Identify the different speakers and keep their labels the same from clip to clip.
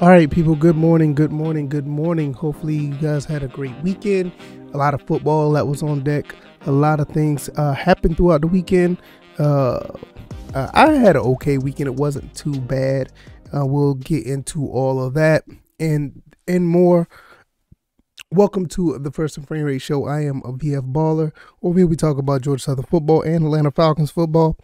Speaker 1: All right, people, good morning, good morning, good morning. Hopefully, you guys had a great weekend. A lot of football that was on deck. A lot of things happened throughout the weekend. I had an okay weekend. It wasn't too bad. We'll get into all of that and more. Welcome to the First and Frame Rate Show. I am a VF Baller. Over here, we talk about Georgia Southern football and Atlanta Falcons football.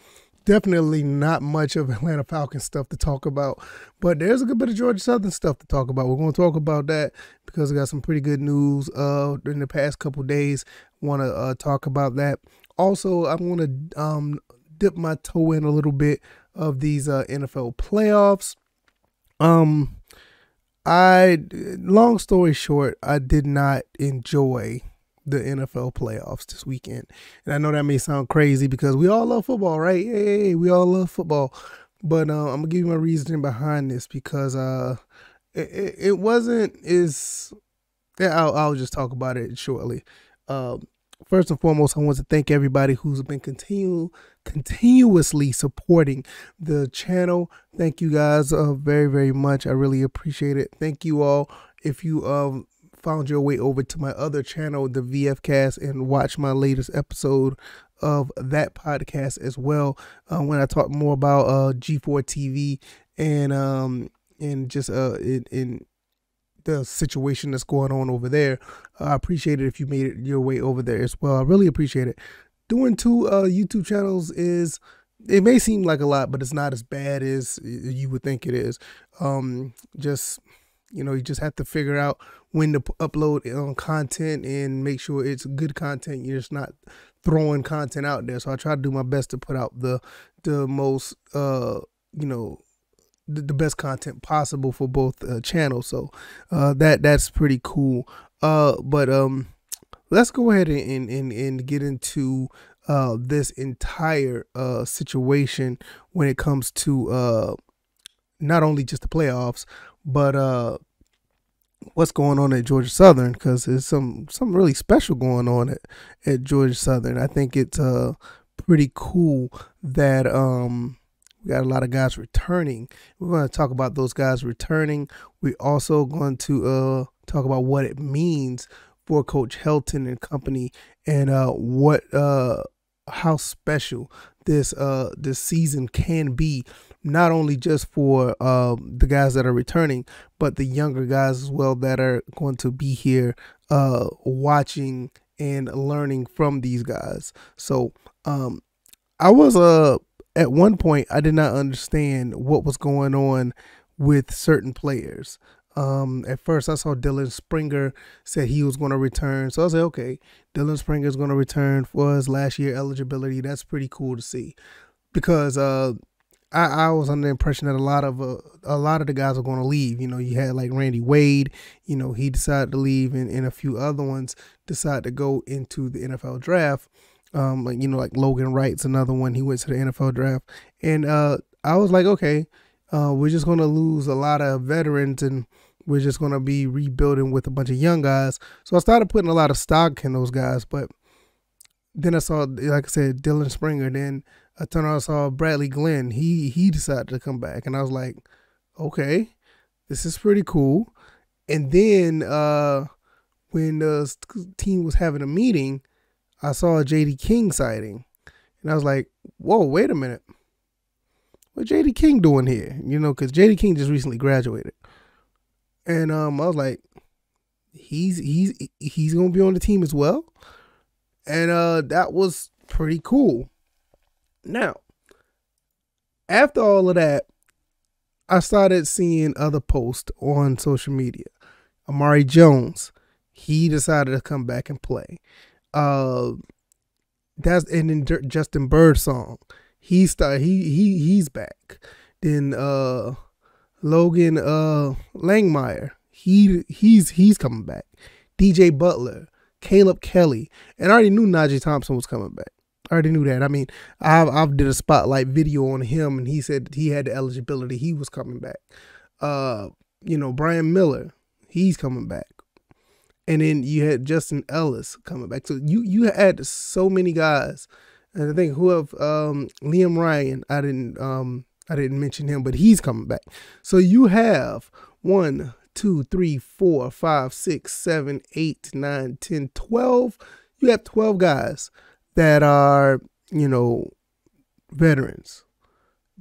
Speaker 1: Definitely not much of Atlanta Falcons stuff to talk about, but there's a good bit of Georgia Southern stuff to talk about. We're going to talk about that because I got some pretty good news in the past couple days. Want to talk about that. Also, I want to dip my toe in a little bit of these NFL playoffs. Long story short, I did not enjoy the NFL playoffs this weekend. And I know that may sound crazy because we all love football, right? Hey, we all love football. But I'm going to give you my reasoning behind this because it wasn't as... Yeah, I'll just talk about it shortly. First and foremost, I want to thank everybody who's been continuously supporting the channel. Thank you guys very, very much. I really appreciate it. Thank you all. If you found your way over to my other channel, the VF Cast, and watch my latest episode of that podcast as well, when I talk more about G4 TV and just in the situation that's going on over there. I appreciate it if you made it your way over there as well. I really appreciate it. Doing two YouTube channels it may seem like a lot, but it's not as bad as you would think it is. You just have to figure out when to upload content and make sure it's good content. You're just not throwing content out there. So I try to do my best to put out the most, the best content possible for both channels. So that's pretty cool. But let's go ahead and get into this entire situation when it comes to not only just the playoffs, but what's going on at Georgia Southern, because there's some really special going on at Georgia Southern. I think it's pretty cool that we got a lot of guys returning. We're going to talk about those guys returning. We're also going to talk about what it means for Coach Helton and company, and how special this season can be, not only just for the guys that are returning, but the younger guys as well that are going to be here watching and learning from these guys. So I was at one point, I did not understand what was going on with certain players. At first, I saw Dylan Springer said he was going to return. So I was like, okay, Dylan Springer is going to return for his last year eligibility. That's pretty cool to see, because I was under the impression that a lot of the guys are going to leave. You had like Randy Wade, he decided to leave, and a few other ones decided to go into the NFL draft. Like Logan Wright's another one. He went to the NFL draft, and I was like, okay, we're just going to lose a lot of veterans, and we're just going to be rebuilding with a bunch of young guys. So I started putting a lot of stock in those guys, but then I saw, like I said, Dylan Springer. Then I turned around and saw Bradley Glenn. He decided to come back, and I was like, okay, this is pretty cool. And then when the team was having a meeting, I saw a J.D. King sighting, and I was like, whoa, wait a minute. What J.D. King doing here? Because J.D. King just recently graduated. And I was like, he's going to be on the team as well? And that was pretty cool. Now, after all of that, I started seeing other posts on social media. Amari Jones, he decided to come back and play. That's and then Justin Birdsong, he's back. Then Logan Langmeyer, he's coming back. DJ Butler, Caleb Kelly, and I already knew Najee Thompson was coming back. I already knew that. I mean, I did a spotlight video on him, and he said he had the eligibility. He was coming back. Brian Miller, he's coming back. And then you had Justin Ellis coming back. So you had so many guys. And I think Liam Ryan, I didn't mention him, but he's coming back. So you have 1, 2, 3, 4, 5, 6, 7, 8, 9, 10, 12. You have 12 guys that are, veterans.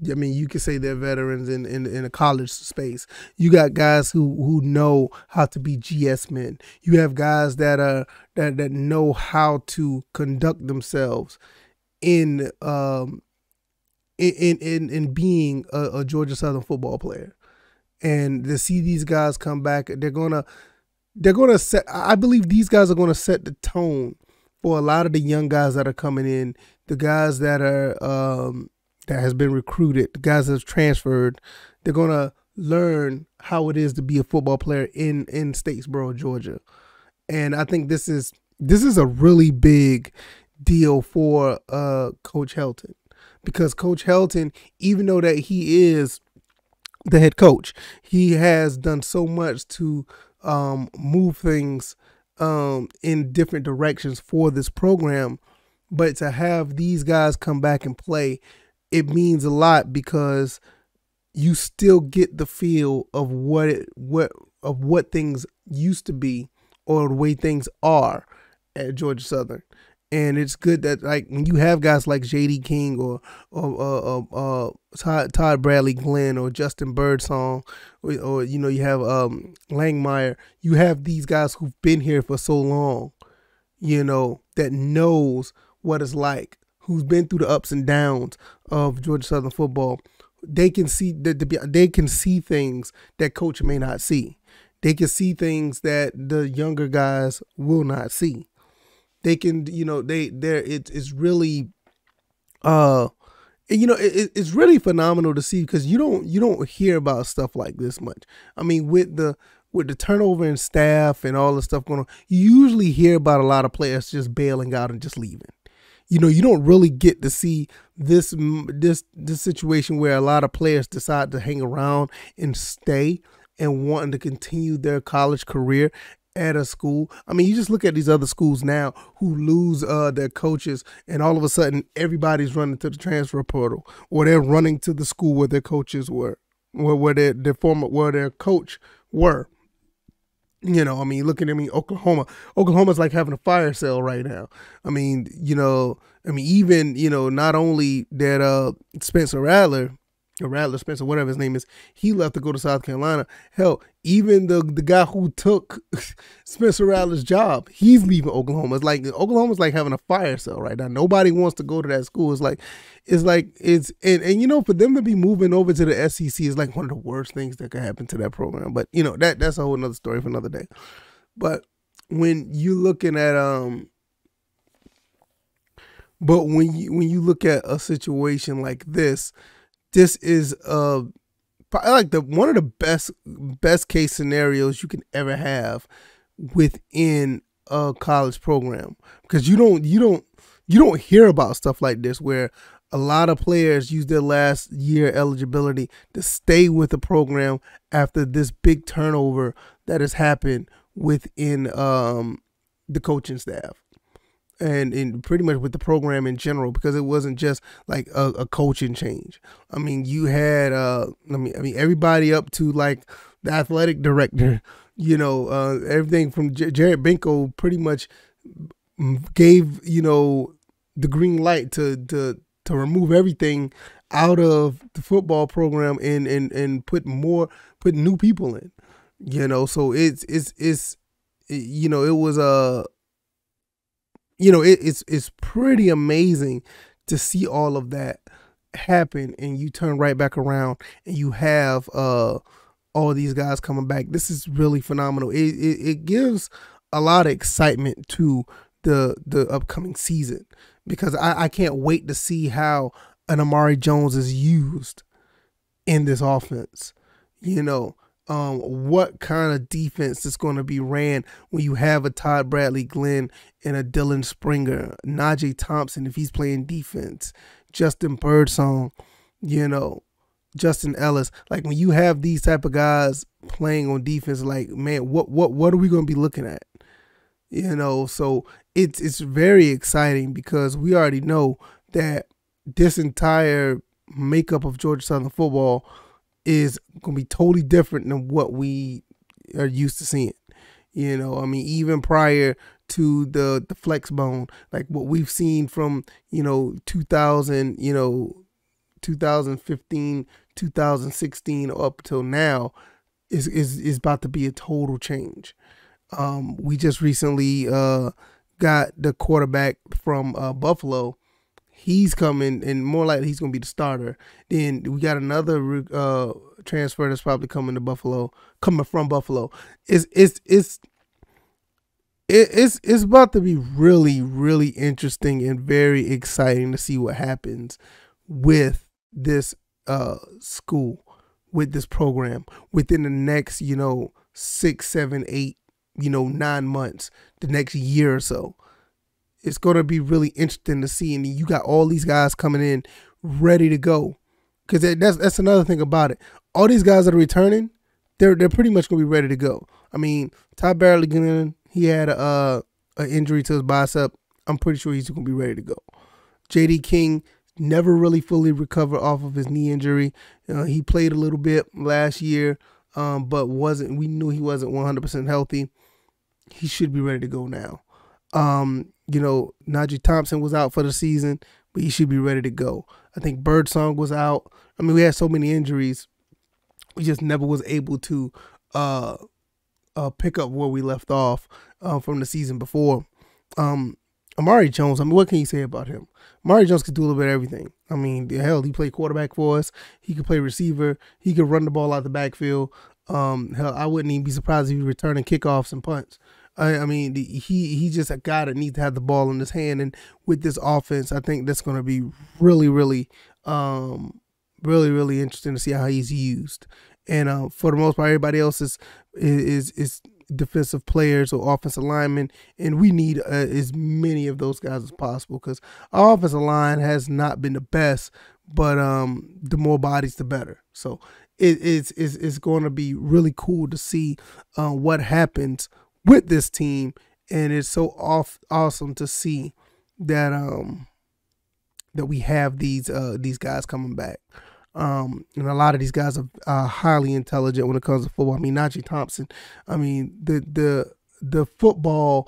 Speaker 1: I mean, you could say they're veterans in a college space. You got guys who know how to be GSmen. You have guys that know how to conduct themselves in being a Georgia Southern football player. And to see these guys come back, they're gonna set. I believe these guys are gonna set the tone for a lot of the young guys that are coming in, the guys that are that has been recruited, the guys that have transferred. They're gonna learn how it is to be a football player in Statesboro, Georgia. And I think this is a really big deal for Coach Helton, because Coach Helton, even though that he is the head coach, he has done so much to move things in different directions for this program. But to have these guys come back and play, it means a lot, because you still get the feel of what things used to be, or the way things are at Georgia Southern. And it's good that, like, when you have guys like J.D. King or Todd Bradley Glenn or Justin Birdsong, or you have Langmeyer, you have these guys who've been here for so long, that knows what it's like, who's been through the ups and downs of Georgia Southern football. They can see things that Coach may not see. They can see things that the younger guys will not see. They can, it's really, it's really phenomenal to see, because you don't hear about stuff like this much. I mean, with the turnover in staff and all the stuff going on, you usually hear about a lot of players just bailing out and just leaving. You don't really get to see this situation where a lot of players decide to hang around and stay and wanting to continue their college career at a school. I mean, you just look at these other schools now who lose their coaches, and all of a sudden everybody's running to the transfer portal, or they're running to the school where their coaches were, where their coach were. I mean, look at Oklahoma. Oklahoma's like having a fire sale right now. I mean, even, not only that Spencer Rattler, whatever his name is, he left to go to South Carolina. Hell, even the guy who took Spencer Rattler's job, he's leaving Oklahoma. It's like Oklahoma's like having a fire sale right now. Nobody wants to go to that school. And for them to be moving over to the SEC is like one of the worst things that could happen to that program. But that's a whole nother story for another day. But when you looking at when you look at a situation like this is like one of the best case scenarios you can ever have within a college program, because you don't hear about stuff like this, where a lot of players use their last year eligibility to stay with the program after this big turnover that has happened within the coaching staff. And pretty much with the program in general, because it wasn't just like a coaching change. I mean, you had everybody up to like the athletic director, everything from Jared Benko pretty much gave the green light to remove everything out of the football program and put new people in. So it was a. It's pretty amazing to see all of that happen, and you turn right back around and you have all these guys coming back. This is really phenomenal. It gives a lot of excitement to the upcoming season, because I can't wait to see how an Amari Jones is used in this offense. What kind of defense is going to be ran when you have a Todd Bradley Glenn and a Dylan Springer, Najee Thompson if he's playing defense, Justin Birdsong, Justin Ellis. Like, when you have these type of guys playing on defense, like, man, what are we going to be looking at? So it's very exciting, because we already know that this entire makeup of Georgia Southern football is going to be totally different than what we are used to seeing. You know, I mean, even prior to the flex bone, like what we've seen from 2000, 2015, 2016 up till now is about to be a total change. We just recently got the quarterback from Buffalo. He's coming, and more likely he's going to be the starter. Then we got another transfer that's probably coming from Buffalo. It's about to be really, really interesting and very exciting to see what happens with this school, with this program within the next 6, 7, 8, 9 months, the next year or so. It's going to be really interesting to see, and you got all these guys coming in ready to go, because that's another thing about it. All these guys that are returning, they're pretty much going to be ready to go. I mean, Todd Barely, he had an injury to his bicep. I'm pretty sure he's going to be ready to go. J.D. King never really fully recovered off of his knee injury. He played a little bit last year, but we knew he wasn't 100% healthy. He should be ready to go now. Najee Thompson was out for the season, but he should be ready to go. I think Birdsong was out. I mean, we had so many injuries. We just never was able to pick up where we left off from the season before. Amari Jones, I mean, what can you say about him? Amari Jones could do a little bit of everything. I mean, hell, he played quarterback for us. He could play receiver. He could run the ball out the backfield. Hell, I wouldn't even be surprised if he returning kickoffs and punts. I mean, he's just a guy that needs to have the ball in his hand, and with this offense, I think that's going to be really, really, really, really interesting to see how he's used. And for the most part, everybody else is defensive players or offensive linemen, and we need as many of those guys as possible, because our offensive line has not been the best, but the more bodies, the better. So it's going to be really cool to see what happens with this team, and it's so awesome to see that that we have these guys coming back. And a lot of these guys are highly intelligent when it comes to football. I mean, Najee Thompson, I mean, the football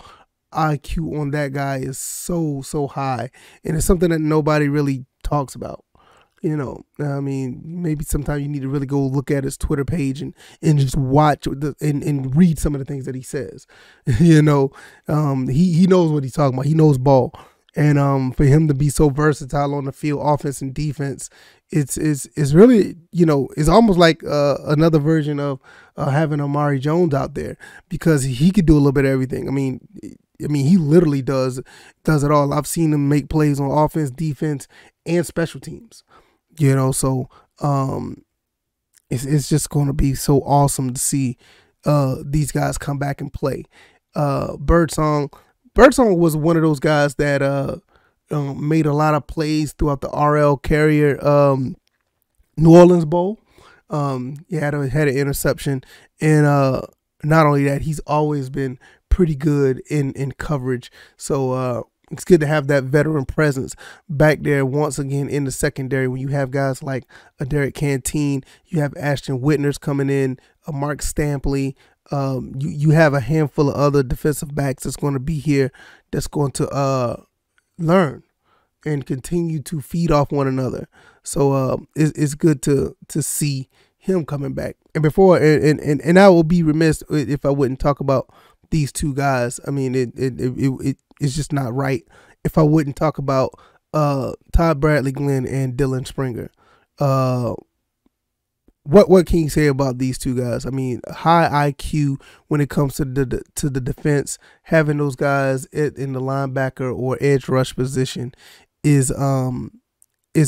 Speaker 1: IQ on that guy is so high, and it's something that nobody really talks about. I mean, maybe sometimes you need to really go look at his Twitter page and just watch and read some of the things that he says. He knows what he's talking about. He knows ball. And for him to be so versatile on the field, offense and defense, it's really, it's almost like another version of having Amari Jones out there, because he could do a little bit of everything. I mean, he literally does it all. I've seen him make plays on offense, defense, and special teams. So it's just going to be so awesome to see these guys come back and play. Birdsong was one of those guys that made a lot of plays throughout the RL Carrier New Orleans Bowl. He had an interception, and not only that, he's always been pretty good in coverage. So it's good to have that veteran presence back there once again in the secondary, when you have guys like a Derek Canteen, you have Ashton Whitners coming in, a Mark Stampley. You have a handful of other defensive backs that's going to be here, that's going to learn and continue to feed off one another. So it's good to see him coming back. And before and I will be remiss if I wouldn't talk about these two guys. I mean, it's just not right if I wouldn't talk about Todd Bradley Glenn and Dylan Springer. What can you say about these two guys? I mean, high IQ when it comes to the defense. Having those guys in the linebacker or edge rush position is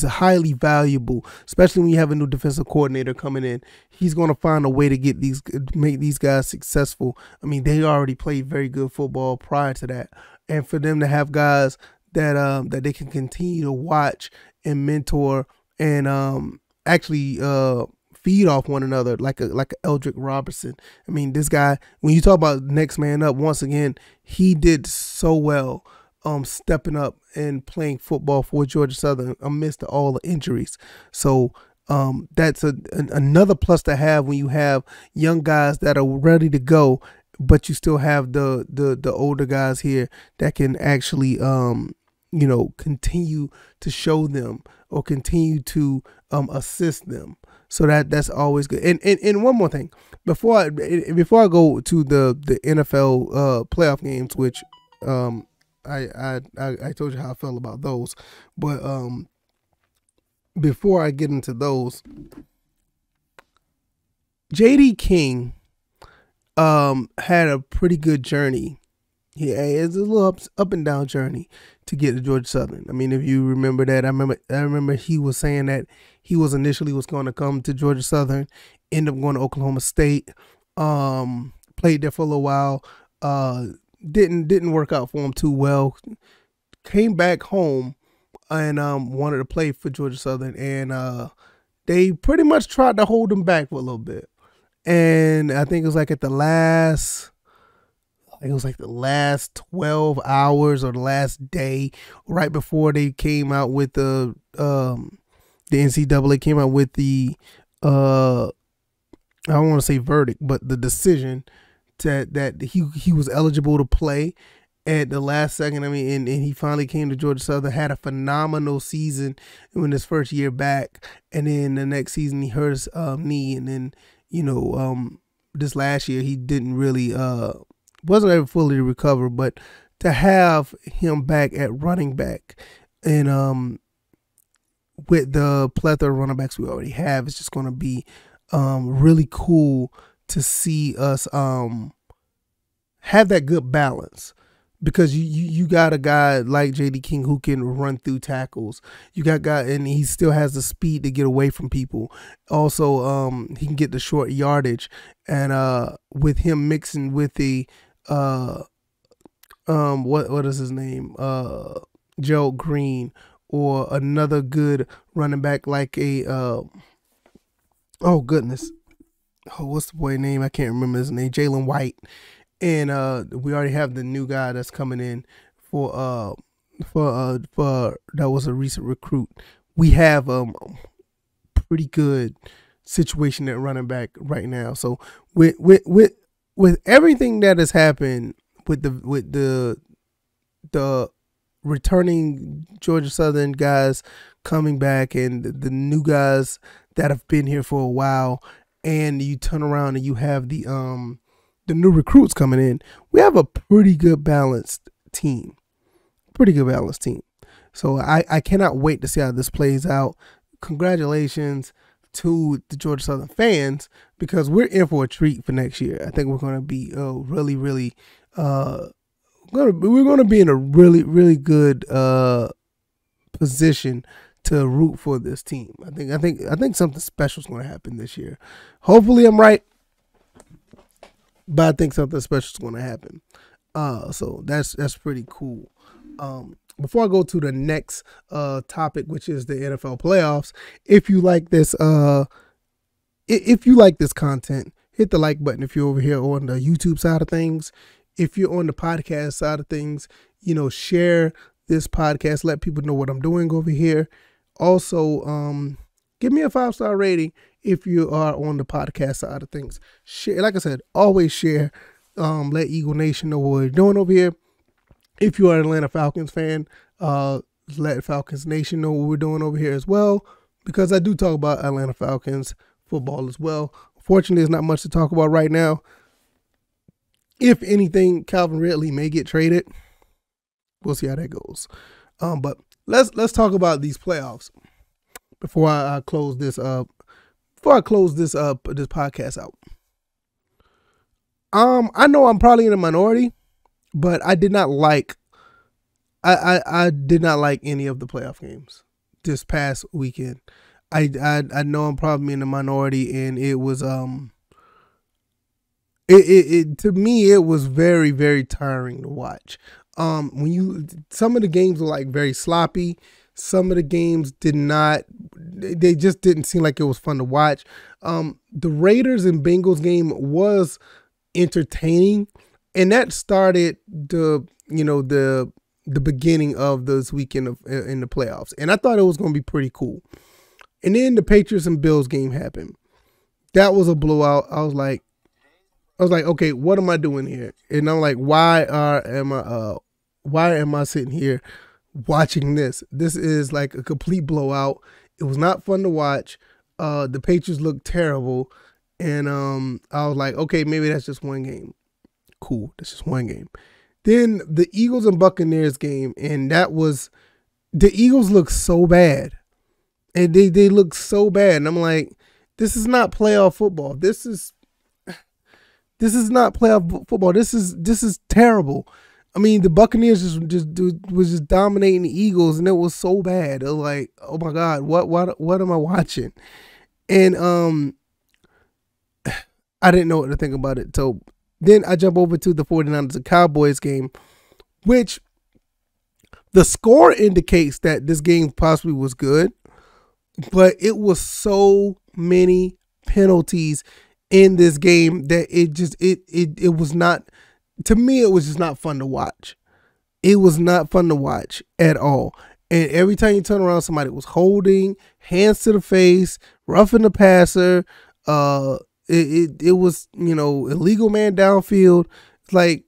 Speaker 1: highly valuable, especially when you have a new defensive coordinator coming in. He's going to find a way to make these guys successful. I mean, they already played very good football prior to that, and for them to have guys that they can continue to watch and mentor and actually feed off one another, like Eldrick Robertson. I mean, this guy, when you talk about next man up, once again, he did so well stepping up and playing football for Georgia Southern amidst all the injuries. So That's another plus to have when you have young guys that are ready to go, but you still have the older guys here that can actually continue to show them or continue to assist them. So that's always good. And one more thing before I go to the NFL playoff games, which I told you how I felt about those, but before I get into those, J.D. King had a pretty good journey. Yeah, it's a little up and down journey to get to Georgia Southern. I mean, if you remember that, I remember he was saying that he was initially going to come to Georgia Southern, end up going to Oklahoma State, played there for a little while, didn't work out for him too well, came back home and wanted to play for Georgia Southern, and they pretty much tried to hold him back for a little bit. And I think it was like at the last, it was like the last 12 hours or the last day, right before they came out with the NCAA came out with the I don't want to say verdict, but the decision that he was eligible to play at the last second. I mean, and he finally came to Georgia Southern, had a phenomenal season in his first year back, and then the next season he hurt his knee, and then this last year he didn't really wasn't able to fully recover. But to have him back at running back, and with the plethora of running backs we already have, it's just going to be really cool to see us have that good balance. Because you got a guy like J.D. King who can run through tackles. You got guy, and he still has the speed to get away from people. Also, he can get the short yardage, and with him mixing with the what is his name, Gerald Green, or another good running back like a oh goodness, what's the boy name? I can't remember his name. Jalen White. And we already have the new guy that's coming in for that was a recent recruit. We have pretty good situation at running back right now. So with everything that has happened with the returning Georgia Southern guys coming back, and the new guys that have been here for a while, and you turn around and you have the new recruits coming in, we have a pretty good balanced team. So I cannot wait to see how this plays out. Congratulations to the Georgia Southern fans, because we're in for a treat for next year. I think we're going to be really we're going to be in a really good position to root for this team. I think something special is going to happen this year. Hopefully I'm right, but I think something special is going to happen. So that's pretty cool. Before I go to the next topic, which is the NFL playoffs, if you like this content, hit the like button if you're over here on the YouTube side of things. If you're on the podcast side of things, share this podcast, let people know what I'm doing over here. Also, give me a 5-star rating if you are on the podcast side of things. Share, like I said, always share. Let Eagle Nation know what we're doing over here. If you are an Atlanta Falcons fan, let Falcons Nation know what we're doing over here as well, because I do talk about Atlanta Falcons football as well. Fortunately, there's not much to talk about right now. If anything, Calvin Ridley may get traded. We'll see how that goes. But let's talk about these playoffs before I close this up. Before I close this podcast out. I know I'm probably in a minority, but I did not like I did not like any of the playoff games this past weekend. I know I'm probably in the minority, and it was it to me it was very, very tiring to watch. Some of the games were like very sloppy. Some of the games they just didn't seem like it was fun to watch. The Raiders and Bengals game was entertaining, and that started the beginning of this weekend in the playoffs, and I thought it was going to be pretty cool. And then the Patriots and Bills game happened. That was a blowout. I was like, okay, what am I doing here? And I'm like, why am I sitting here watching this? This is like a complete blowout. It was not fun to watch. The Patriots looked terrible, and I was like, okay, maybe that's just one game. Cool, that's just one game. Then the Eagles and Buccaneers game, and the Eagles look so bad, and they look so bad, and I'm like, this is not playoff football. This is not playoff football. This is terrible. I mean, the Buccaneers was just dominating the Eagles, and it was so bad. It was like, oh my God, what am I watching? And I didn't know what to think about it. So then I jump over to the 49ers and Cowboys game, which the score indicates that this game possibly was good, but it was so many penalties in this game that it was not, to me, it was just not fun to watch. It was not fun to watch at all. And every time you turn around, somebody was holding, hands to the face, roughing the passer. It was, illegal man downfield. It's like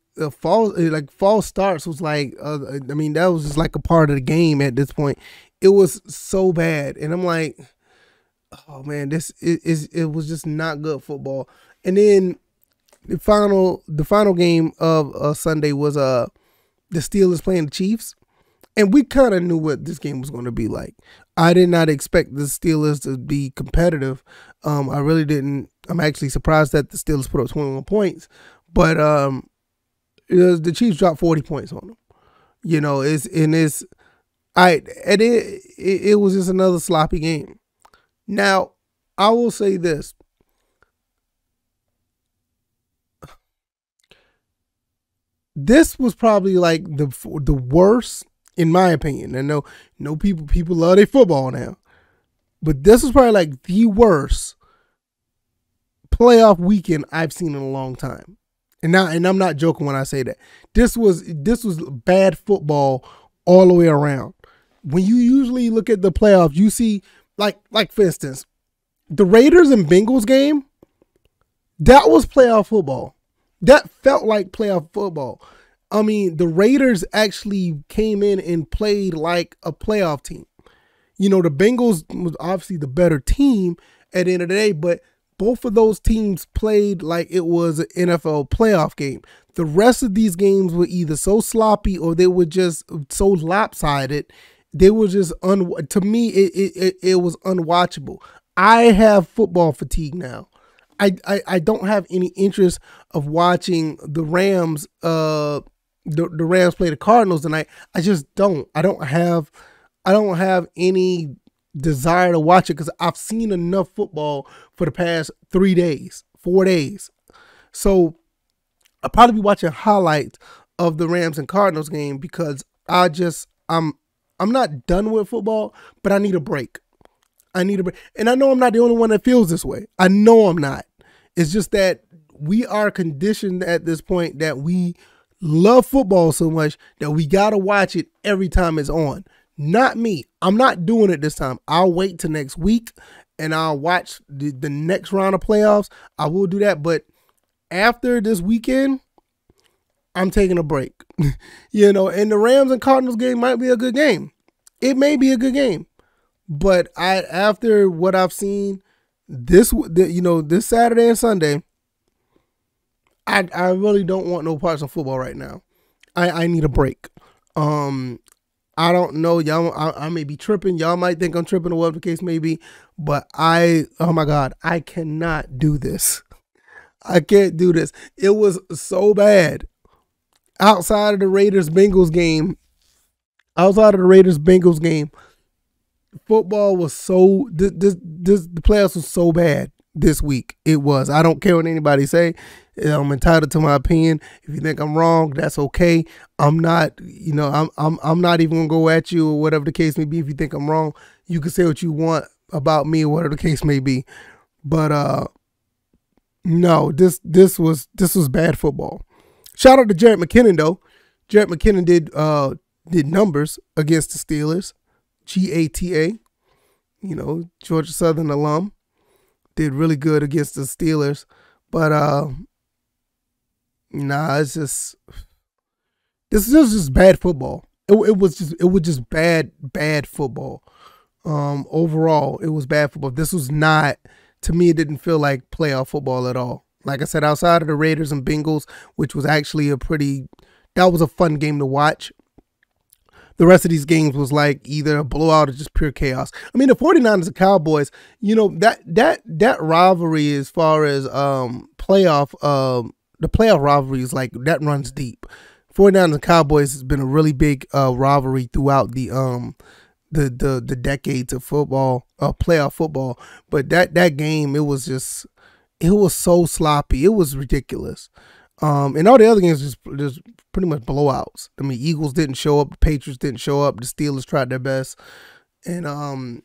Speaker 1: false starts was like, I mean, that was just like a part of the game at this point. It was so bad. And I'm like, oh man, it was just not good football. And then the final game of Sunday was the Steelers playing the Chiefs, and we kind of knew what this game was going to be like. I did not expect the Steelers to be competitive. I really didn't. I'm actually surprised that the Steelers put up 21 points, but the Chiefs dropped 40 points on them. It was just another sloppy game. Now, I will say this. This was probably like the worst, in my opinion. I know people love their football now, but this was probably like the worst playoff weekend I've seen in a long time. And I'm not joking when I say that. This was bad football all the way around. When you usually look at the playoffs, you see like for instance, the Raiders and Bengals game, that was playoff football. That felt like playoff football. I mean, the Raiders actually came in and played like a playoff team. The Bengals was obviously the better team at the end of the day, but both of those teams played like it was an NFL playoff game. The rest of these games were either so sloppy or they were just so lopsided. They were just, to me, it was unwatchable. I have football fatigue now. I don't have any interest of watching the Rams the Rams play the Cardinals tonight. I just don't. I don't have any desire to watch it because I've seen enough football for the past 3 days, 4 days. So I'll probably be watching highlights of the Rams and Cardinals game because I'm not done with football, but I need a break. And I know I'm not the only one that feels this way. I know I'm not. It's just that we are conditioned at this point that we love football so much that we got to watch it every time it's on. Not me. I'm not doing it this time. I'll wait till next week and I'll watch the next round of playoffs. I will do that. But after this weekend, I'm taking a break. And the Rams and Cardinals game might be a good game. It may be a good game. But after what I've seen this Saturday and Sunday, I really don't want no parts of football right now. I need a break. I don't know, y'all. I may be tripping. Y'all might think I'm tripping or whatever the case may be. But oh my God, I cannot do this. I can't do this. It was so bad. Outside of the Raiders-Bengals game, football was the playoffs was so bad this week. It was. I don't care what anybody say. I'm entitled to my opinion. If you think I'm wrong, that's okay. I'm not, I'm not even gonna go at you or whatever the case may be. If you think I'm wrong, you can say what you want about me or whatever the case may be. But no, this was bad football. Shout out to Jarrett McKinnon though. Jarrett McKinnon did numbers against the Steelers. GATA. Georgia Southern alum, did really good against the Steelers, but nah, it's just this is just bad football. It was just bad football. Overall, it was bad football. This was not, to me, it didn't feel like playoff football at all. Like I said, outside of the Raiders and Bengals, which was actually that was a fun game to watch. The rest of these games was like either a blowout or just pure chaos. I mean, the 49ers and Cowboys, that rivalry as far as the playoff rivalry is like, that runs deep. 49ers and Cowboys has been a really big rivalry throughout the decades of football, playoff football. But that game, it was so sloppy. It was ridiculous. And all the other games just pretty much blowouts. I mean, Eagles didn't show up, the Patriots didn't show up, the Steelers tried their best. And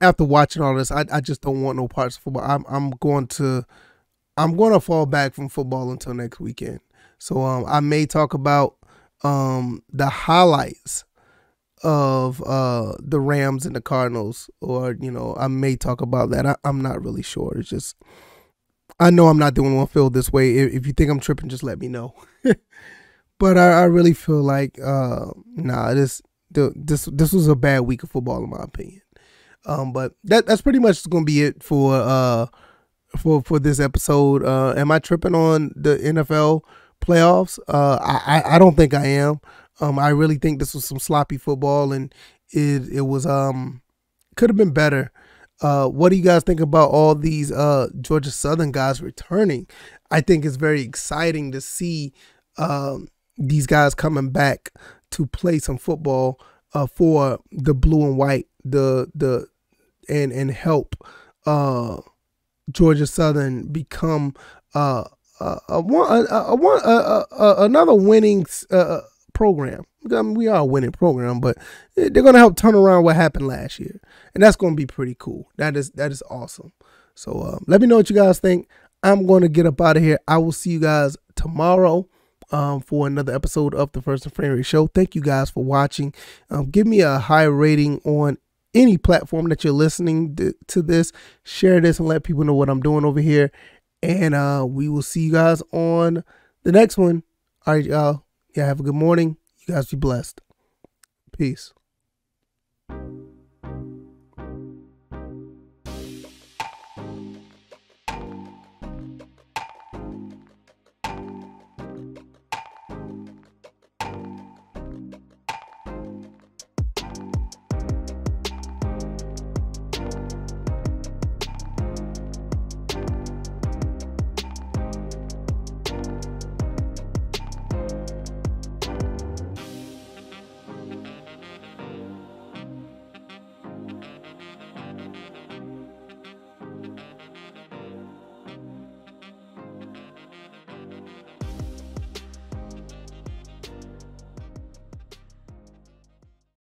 Speaker 1: after watching all this, I just don't want no parts of football. I'm going to fall back from football until next weekend. So I may talk about the highlights of the Rams and the Cardinals, or I may talk about that. I'm not really sure. It's just, I know I'm not the only one feel this way. If you think I'm tripping, just let me know. But I really feel like this was a bad week of football in my opinion. But that's pretty much going to be it for this episode. Am I tripping on the NFL playoffs? I don't think I am. I really think this was some sloppy football, and it was could have been better. What do you guys think about all these Georgia Southern guys returning? I think it's very exciting to see these guys coming back to play some football for the blue and white, and help Georgia Southern become another winning program. I mean, we are a winning program, but they're going to help turn around what happened last year, and that's going to be pretty cool. That is awesome. So let me know what you guys think. I'm going to get up out of here. I will see you guys tomorrow for another episode of the First and Frame Rate Show. Thank you guys for watching. Give me a high rating on any platform that you're listening to this. Share this and let people know what I'm doing over here. And we will see you guys on the next one. All right, y'all. Yeah, have a good morning. You guys be blessed. Peace.